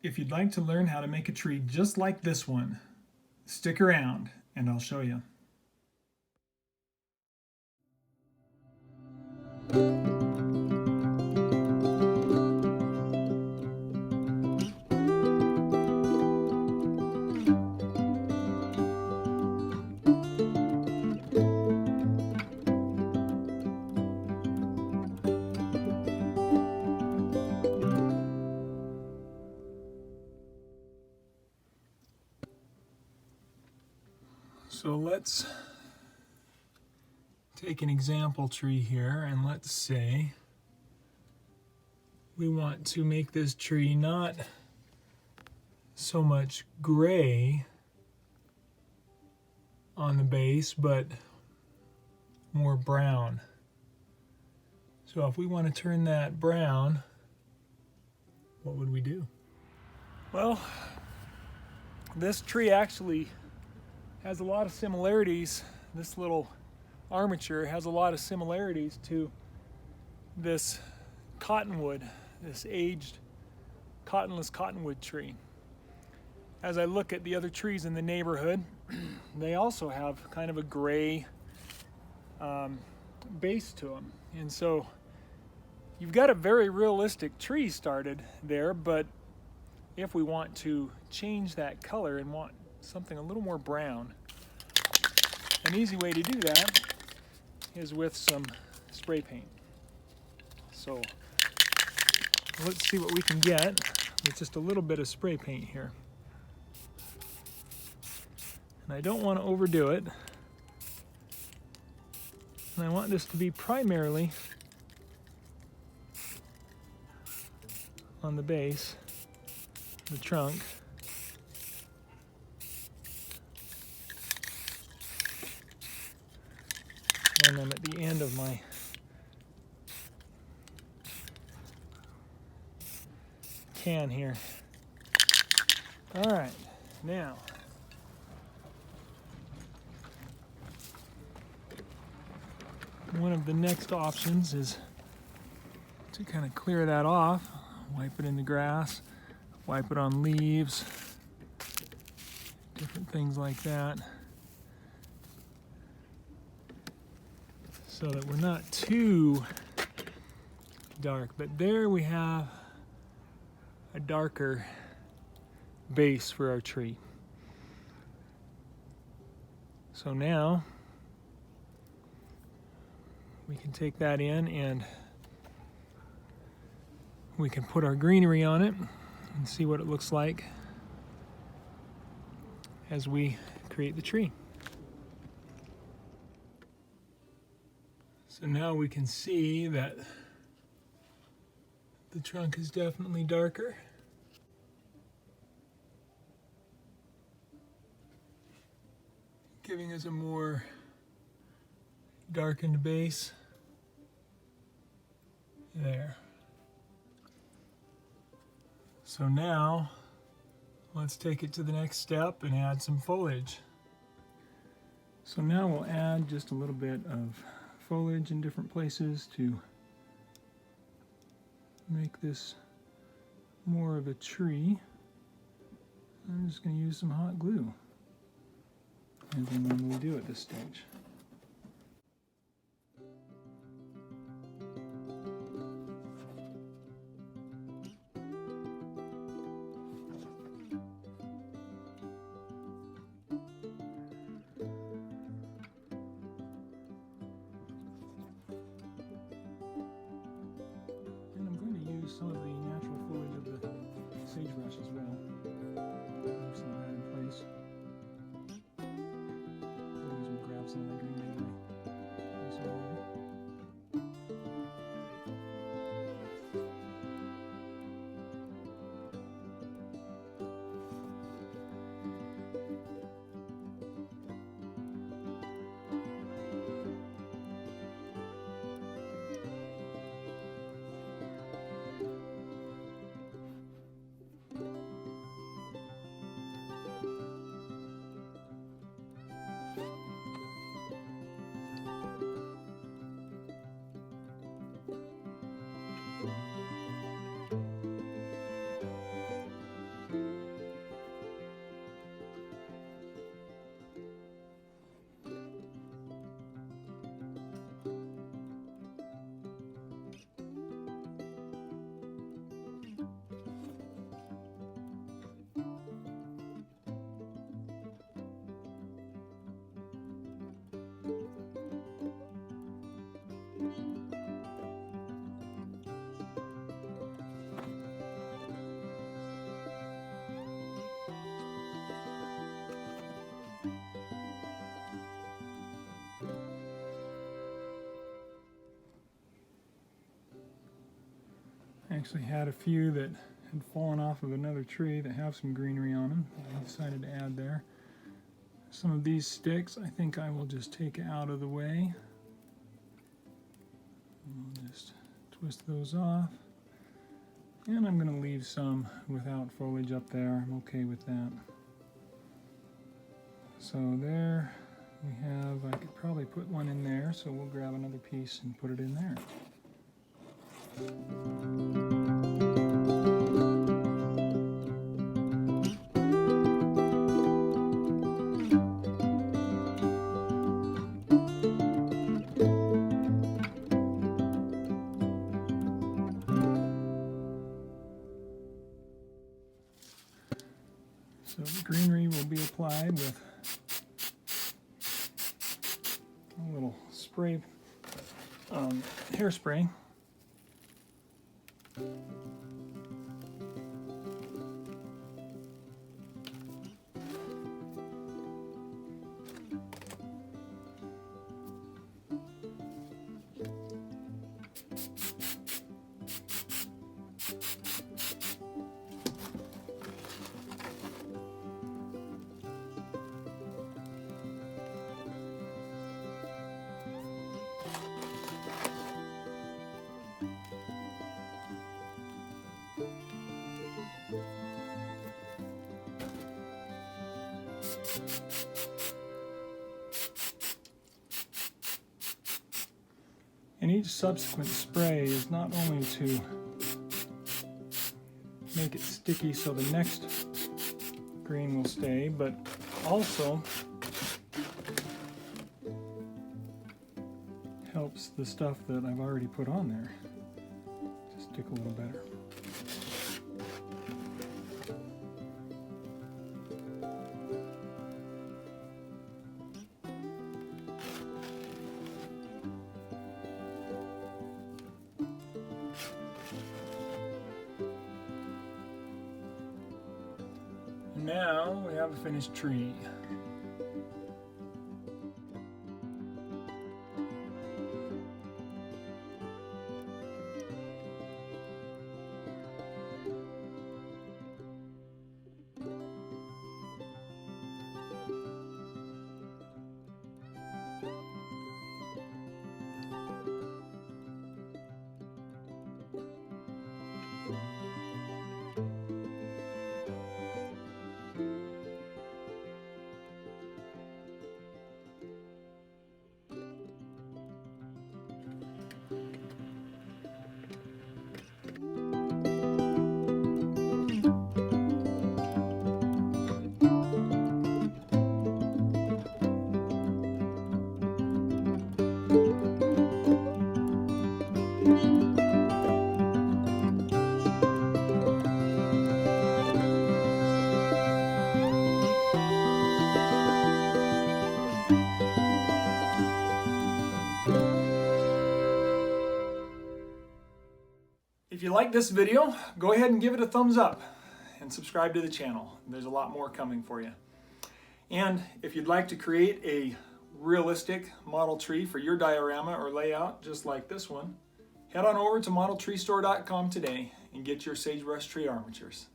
If you'd like to learn how to make a tree just like this one, stick around and I'll show you. So let's take an example tree here, and let's say we want to make this tree not so much gray on the base, but more brown. So if we want to turn that brown, what would we do? Well, this tree actually has a lot of similarities. This little armature has a lot of similarities to this cottonwood, this aged cottonless cottonwood tree. As I look at the other trees in the neighborhood, they also have kind of a gray base to them. And so you've got a very realistic tree started there, but if we want to change that color and want something a little more brown, an easy way to do that is with some spray paint. So let's see what we can get with just a little bit of spray paint here. And I don't want to overdo it. And I want this to be primarily on the base, the trunk. And I'm at the end of my can here. All right, now one of the next options is to kind of clear that off, wipe it in the grass, wipe it on leaves, different things like that, so that we're not too dark. But there we have a darker base for our tree. So now we can take that in and we can put our greenery on it and see what it looks like as we create the tree. So now we can see that the trunk is definitely darker. Giving us a more darkened base. There. So now let's take it to the next step and add some foliage. So now we'll add just a little bit of foliage in different places to make this more of a tree. I'm just going to use some hot glue, as we normally do at this stage. Some of the natural foliage of the sagebrush as well. Leave some of that in place. We'll grab some of the Actually had a few that had fallen off of another tree that have some greenery on them. I decided to add there. Some of these sticks I think I will just take out of the way. I'll just twist those off. And I'm going to leave some without foliage up there. I'm okay with that. So there we have, I could probably put one in there, so we'll grab another piece and put it in there. So the greenery will be applied with a little spray, hairspray. And each subsequent spray is not only to make it sticky so the next green will stay, but also helps the stuff that I've already put on there to stick a little better. Now we have a finished tree. If you like this video, go ahead and give it a thumbs up and subscribe to the channel. There's a lot more coming for you. And if you'd like to create a realistic model tree for your diorama or layout just like this one, head on over to modeltreestore.com today and get your sagebrush tree armatures.